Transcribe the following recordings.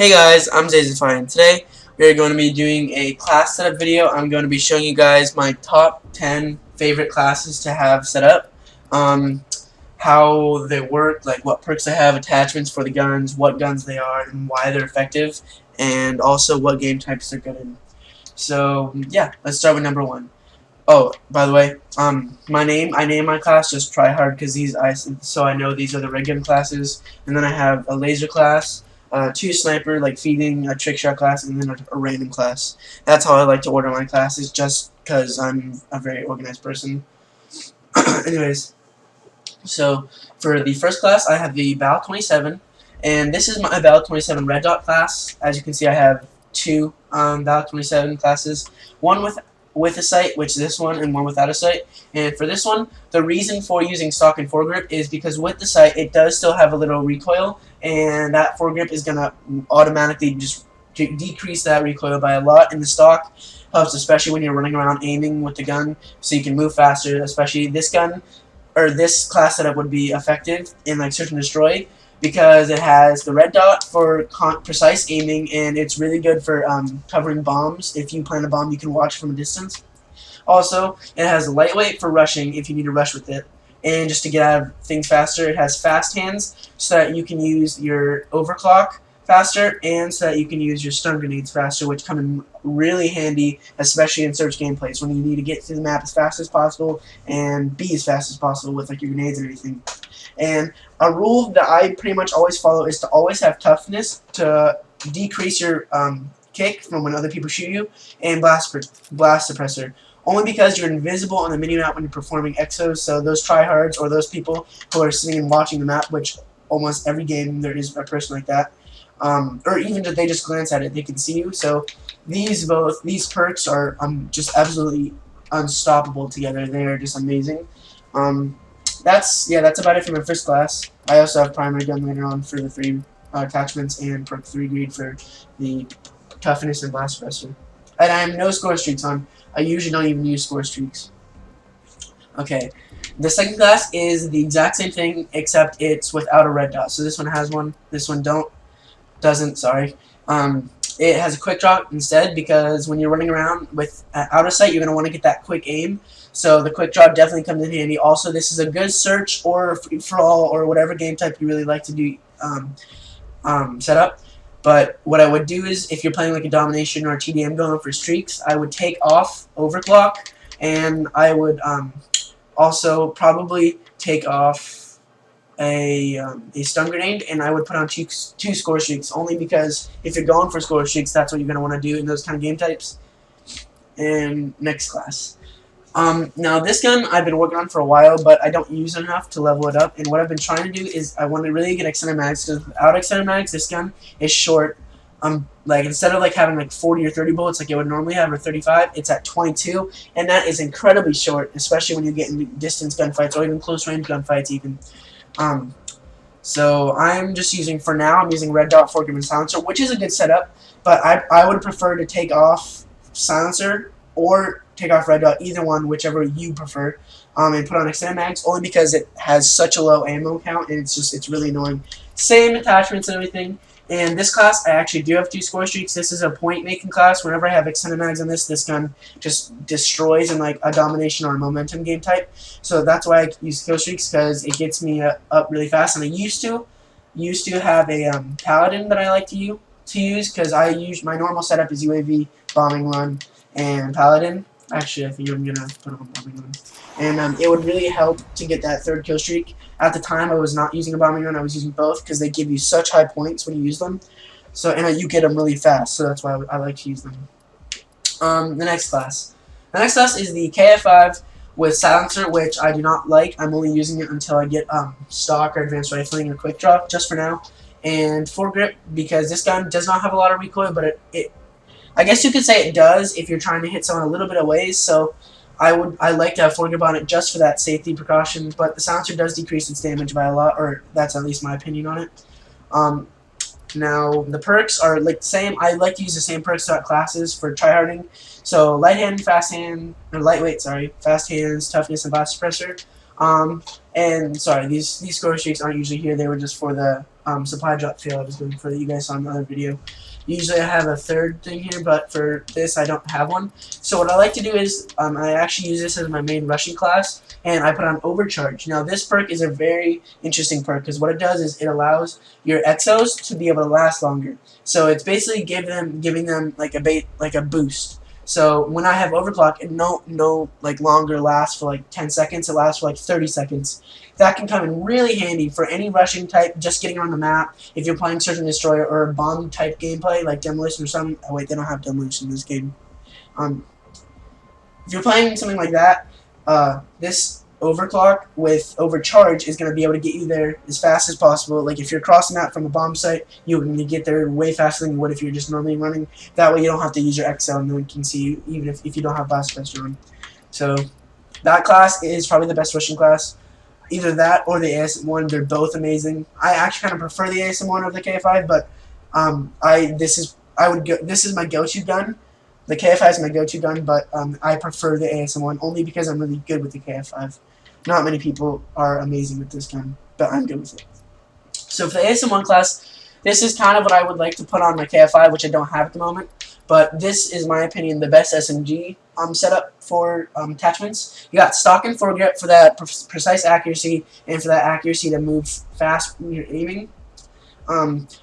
Hey guys, I'm Zayzifine. Today we are going to be doing a class setup video. I'm going to be showing you guys my top 10 favorite classes to have set up, how they work, like what perks they have, attachments for the guns, what guns they are, and why they're effective, and also what game types they're good in. So yeah, let's start with number 1. Oh, by the way, I named my class just Try Hard because so I know these are the red gun classes, and then I have a laser class, 2 sniper, like feeding, a trick shot class, and then a random class. That's how I like to order my classes, just because I'm a very organized person. Anyways, so for the first class, I have the Val 27, and this is my Val 27 red dot class. As you can see, I have 2 Val 27 classes, one with a sight, which is this one, and one without a sight. And for this one, the reason for using stock and foregrip is because with the sight, it does still have a little recoil, and that foregrip is going to automatically just decrease that recoil by a lot. And the stock helps, especially when you're running around aiming with the gun, so you can move faster. Especially this gun, or this class setup would be effective in like search and destroy, because it has the red dot for precise aiming, and it's really good for covering bombs. If you plant a bomb, you can watch from a distance. Also, it has lightweight for rushing if you need to rush with it, and just to get out of things faster. It has fast hands so that you can use your overclock faster, and so that you can use your stun grenades faster, which come in really handy, especially in search gameplays when you need to get through the map as fast as possible and be as fast as possible with like your grenades and everything. And a rule that I pretty much always follow is to always have toughness to decrease your kick from when other people shoot you, and blast suppressor. Only because you're invisible on the minimap when you're performing exos, so those tryhards or those people who are sitting and watching the map, which almost every game there is a person like that, or even if they just glance at it, they can see you. So these perks are just absolutely unstoppable together. They are just amazing. That's about it for my first class. I also have primary gun later on for the 3 attachments, and perk 3 greed for the toughness and blast suppressor. And I have no score streaks on. I usually don't even use score streaks. Okay, the second class is the exact same thing, except it's without a red dot. So this one has one. This one doesn't. Sorry. It has a quick draw instead, because when you're running around with out of sight, you're gonna want to get that quick aim. So the quick draw definitely comes in handy. Also, this is a good search or free-for-all or whatever game type you really like to do setup. But what I would do is, if you're playing like a domination or a TDM going for streaks, I would take off overclock, and I would also probably take off a stun grenade, and I would put on two score streaks, only because if you're going for score streaks, that's what you're going to want to do in those kind of game types. And next class. Now this gun I've been working on for a while, but I don't use enough to level it up, and what I've been trying to do is I want to really get extended mags, because without extended mags, this gun is short. Like instead of like having like 40 or 30 bullets like it would normally have, or 35, it's at 22, and that is incredibly short, especially when you get into distance gunfights or even close range gunfights even. So I'm just using, for now, I'm using red dot foregrip and silencer, which is a good setup, but I would prefer to take off silencer or take off red dot, either one, whichever you prefer, and put on extended mags, only because it has such a low ammo count, and it's really annoying. Same attachments and everything. And this class, I actually do have 2 score streaks. This is a point-making class. Whenever I have extended mags on this gun just destroys in like a domination or a momentum game type. So that's why I use kill streaks, because it gets me up really fast. And I used to have a paladin that I like to use, because my normal setup is UAV, bombing run, and paladin. Actually, I think I'm gonna put on bombing run, and it would really help to get that 3rd kill streak. At the time, I was not using a bombing run; I was using both, because they give you such high points when you use them. So, and you get them really fast. So that's why I like to use them. The next class is the KF5 with silencer, which I do not like. I'm only using it until I get stock or advanced rifling or quick draw, just for now. And foregrip, because this gun does not have a lot of recoil, but I guess you could say it does if you're trying to hit someone a little bit of ways. So I like to have foregrip on it just for that safety precaution. But the silencer does decrease its damage by a lot, or that's at least my opinion on it. Now the perks are like the same. I like to use the same perks throughout classes for tryharding. So light hand, fast hand, or lightweight, sorry, fast hands, toughness, and blast suppressor. And sorry, these score streaks aren't usually here. They were just for the supply drop fail I was doing for that you guys saw in the other video. Usually I have a third thing here, but for this I don't have one. So what I like to do is I actually use this as my main rushing class, and I put on Overcharge. Now this perk is a very interesting perk because what it does is it allows your Exos to be able to last longer. So it's basically giving them like a boost. So when I have overclock, it no like longer lasts for like 10 seconds. It lasts for like 30 seconds. That can come in really handy for any rushing type, just getting around the map. If you're playing Search and Destroy or a bomb type gameplay like Demolition or something. Oh wait, they don't have Demolition in this game. If you're playing something like that, this overclock with overcharge is going to be able to get you there as fast as possible. Like if you're crossing out from a bomb site, you can get there way faster than you would if you're just normally running. That way you don't have to use your XL and no one can see you, even if you don't have blast pressure on. So that class is probably the best rushing class. Either that or the ASM1, they're both amazing. I actually kind of prefer the ASM1 over the KF5, but this is my go-to gun. The KF5 is my go-to gun, but I prefer the ASM1 only because I'm really good with the KF5. Not many people are amazing with this gun, but I'm good with it. So for the ASM1 class, this is kind of what I would like to put on my KF5, which I don't have at the moment. But this is, my opinion, the best SMG setup for attachments. You got stock and foregrip for that precise accuracy and for that accuracy to move fast when you're aiming.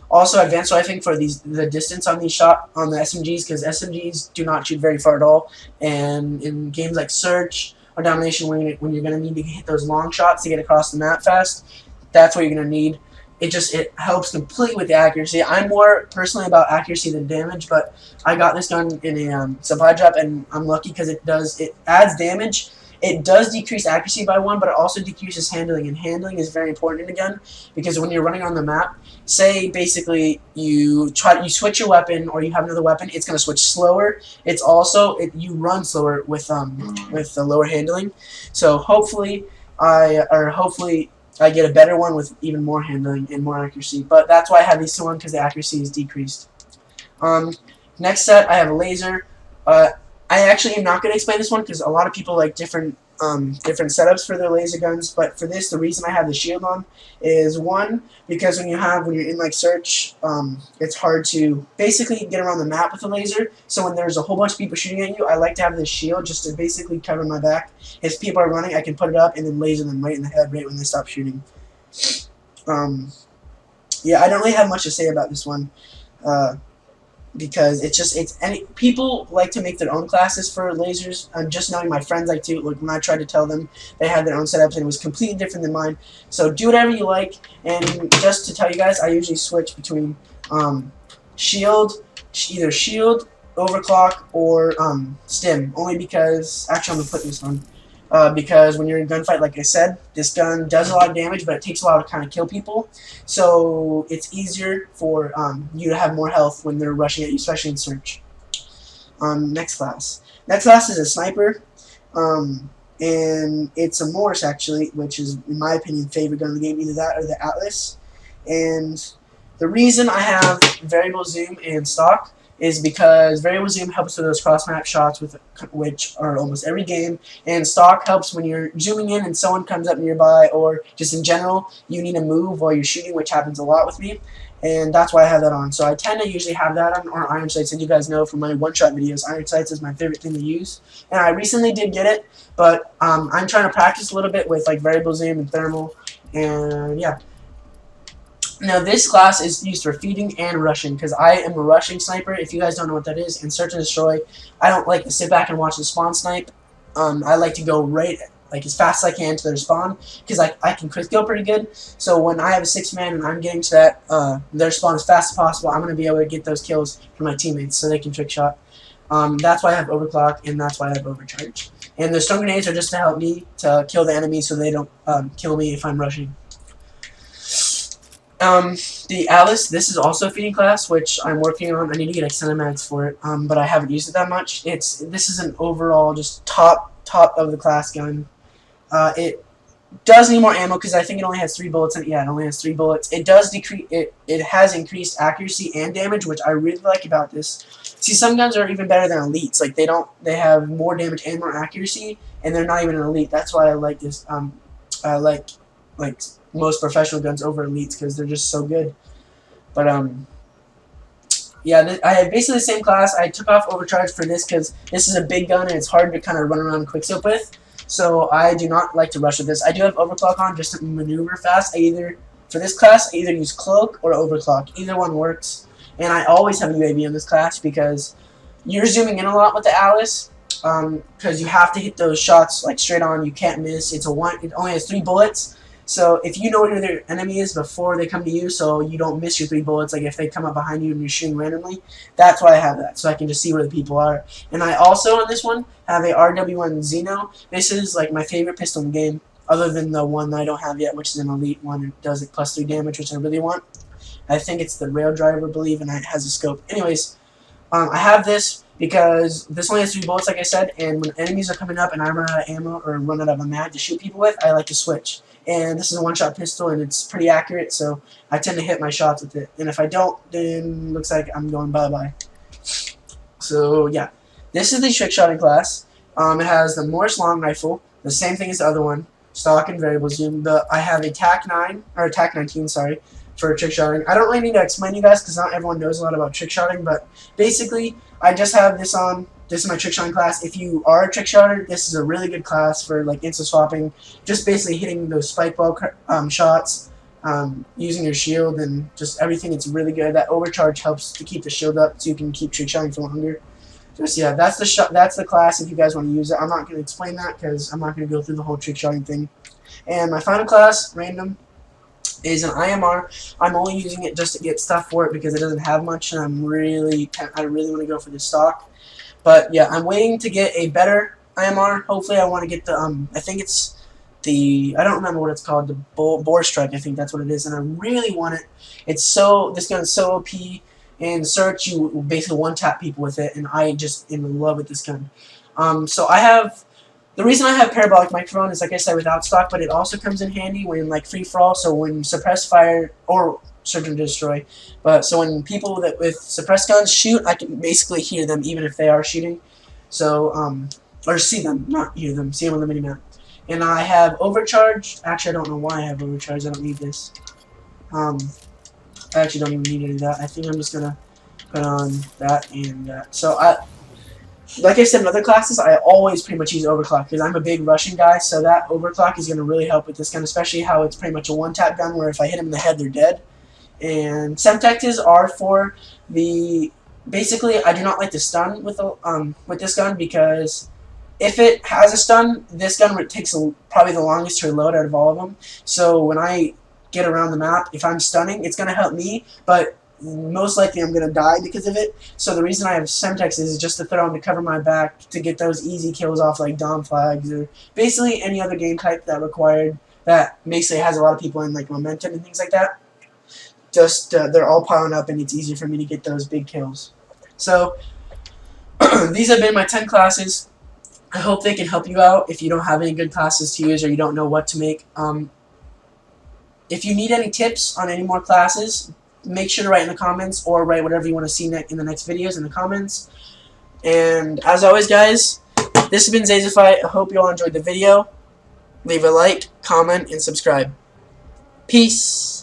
Also advanced rifling for the distance on the SMGs, because SMGs do not shoot very far at all, and in games like Search or Domination, when you're going to need to hit those long shots to get across the map fast, that's what you're going to need. It helps completely with the accuracy. I'm more personally about accuracy than damage, but I got this gun in a supply drop, and I'm lucky because it adds damage. It does decrease accuracy by 1, but it also decreases handling, and handling is very important in a gun because when you're running on the map, say basically you switch your weapon or you have another weapon, it's going to switch slower. It's also you run slower with the lower handling. So hopefully I get a better one with even more handling and more accuracy. But that's why I have these two on, because the accuracy is decreased. Next set, I have a laser. I actually am not going to explain this one because a lot of people like different setups for their laser guns. But for this, the reason I have the shield on is, one, because when you're in like Search, it's hard to basically get around the map with a laser. So when there's a whole bunch of people shooting at you, I like to have this shield just to basically cover my back. If people are running, I can put it up and then laser them right in the head right when they stop shooting. Yeah, I don't really have much to say about this one. Because people like to make their own classes for lasers. Just knowing my friends like to, like when I tried to tell them, they had their own setups and it was completely different than mine. So do whatever you like, and just to tell you guys, I usually switch between either shield, overclock, or stim. Only because actually I'm gonna put this on. Because when you're in a gunfight, like I said, this gun does a lot of damage, but it takes a while to kind of kill people. So it's easier for you to have more health when they're rushing at you, especially in Search. Next class. Next class is a sniper. And it's a Morse, actually, which is, in my opinion, favorite gun in the game, either that or the Atlas. And the reason I have variable zoom and stock is because variable zoom helps with those cross-map shots, which are almost every game, and stock helps when you're zooming in and someone comes up nearby, or just in general, you need to move while you're shooting, which happens a lot with me, and that's why I have that on. So I tend to usually have that on, or iron sights, and you guys know from my one-shot videos, iron sights is my favorite thing to use, and I recently did get it, but I'm trying to practice a little bit with like variable zoom and thermal, and yeah. Now this class is used for feeding and rushing, because I am a rushing sniper. If you guys don't know what that is, in Search and Destroy, I don't like to sit back and watch the spawn snipe. I like to go right, like as fast as I can to their spawn, because I can quick kill pretty good. So when I have a 6-man and I'm getting to that their spawn as fast as possible, I'm going to be able to get those kills for my teammates so they can trick shot. That's why I have overclock, and that's why I have overcharge. And the stun grenades are just to help me to kill the enemy so they don't kill me if I'm rushing. The Alice, this is also a feeding class, which I'm working on. I need to get extended mags for it, but I haven't used it that much. This is an overall just top of the class gun. It does need more ammo because I think it only has 3 bullets in it. Yeah, it only has 3 bullets. It does decrease. It has increased accuracy and damage, which I really like about this. See, some guns are even better than elites. Like they have more damage and more accuracy, and they're not even an elite. That's why I like this. I like like most professional guns over elites because they're just so good. But yeah, I have basically the same class. I took off overcharge for this because this is a big gun and it's hard to kind of run around quickscope with. So I do not like to rush with this. I do have overclock on just to maneuver fast. For this class, I either use cloak or overclock. Either one works. And I always have UAV in this class because you're zooming in a lot with the Alice. Because you have to hit those shots like straight on. You can't miss. It only has 3 bullets. So if you know where their enemy is before they come to you, so you don't miss your 3 bullets, like if they come up behind you and you're shooting randomly, that's why I have that, so I can just see where the people are. And I also, on this one, have a RW1 Xeno. This is like my favorite pistol in the game, other than the one that I don't have yet, which is an elite one. It does like +3 damage, which I really want. I think it's the rail driver, I believe, and it has a scope. Anyways, I have this because this only has 3 bullets, like I said, and when enemies are coming up and I run out of ammo or run out of a mag to shoot people with, I like to switch. And this is a one-shot pistol, and it's pretty accurate, so I tend to hit my shots with it. And if I don't, then looks like I'm going bye-bye. So, yeah. This is the trick-shotting class. It has the Morris long rifle, the same thing as the other one, stock and variable zoom. I have a TAC-9, or TAC-19, sorry, for trick-shotting. I don't really need to explain to you guys because not everyone knows a lot about trick-shotting, but basically, I just have this on. This is my trick shotting class. If you are a trick shotter, this is a really good class for like instant swapping. Just basically hitting those spike ball shots, using your shield and just everything. It's really good. That overcharge helps to keep the shield up so you can keep trick shotting for longer. Just yeah, that's the class if you guys want to use it. I'm not going to explain that because I'm not going to go through the whole trick shotting thing. And my final class, random, is an IMR. I'm only using it just to get stuff for it because it doesn't have much, and I really want to go for the stock. But yeah, I'm waiting to get a better IMR. Hopefully, I want to get the I think it's the I don't remember what it's called, the Boar Strike. I think that's what it is, and I really want it. This gun is so OP. In search, you basically one-tap people with it, and I just am in love with this gun. So I have the reason I have parabolic microphone is like I said without stock, but it also comes in handy when like free for all. So when suppressed fire or search and destroy. But so when people with suppressed guns shoot, I can basically hear them even if they are shooting. So or see them, not hear them, see them on the minimap. And I have overcharge. Actually, I don't know why I have overcharge. I don't need this. I actually don't even need any of that. I think I'm just gonna put on that and that. So like I said in other classes, I always pretty much use overclock because I'm a big Russian guy. So that overclock is going to really help with this gun, especially how it's pretty much a one-tap gun where if I hit them in the head, they're dead. And Semtexes are for the basically. I do not like to stun with this gun because if it has a stun, this gun takes probably the longest to reload out of all of them. So when I get around the map, if I'm stunning, it's going to help me, but most likely I'm going to die because of it. So the reason I have Semtex is just to throw them to cover my back to get those easy kills off like Dom flags or basically any other game type that basically has a lot of people in like momentum and things like that. Just they're all piling up and it's easier for me to get those big kills. So these have been my 10 classes. I hope they can help you out if you don't have any good classes to use or you don't know what to make. If you need any tips on any more classes, make sure to write in the comments or write whatever you want to see in the next videos in the comments. And as always, guys, this has been Zazafy. I hope you all enjoyed the video. Leave a like, comment, and subscribe. Peace.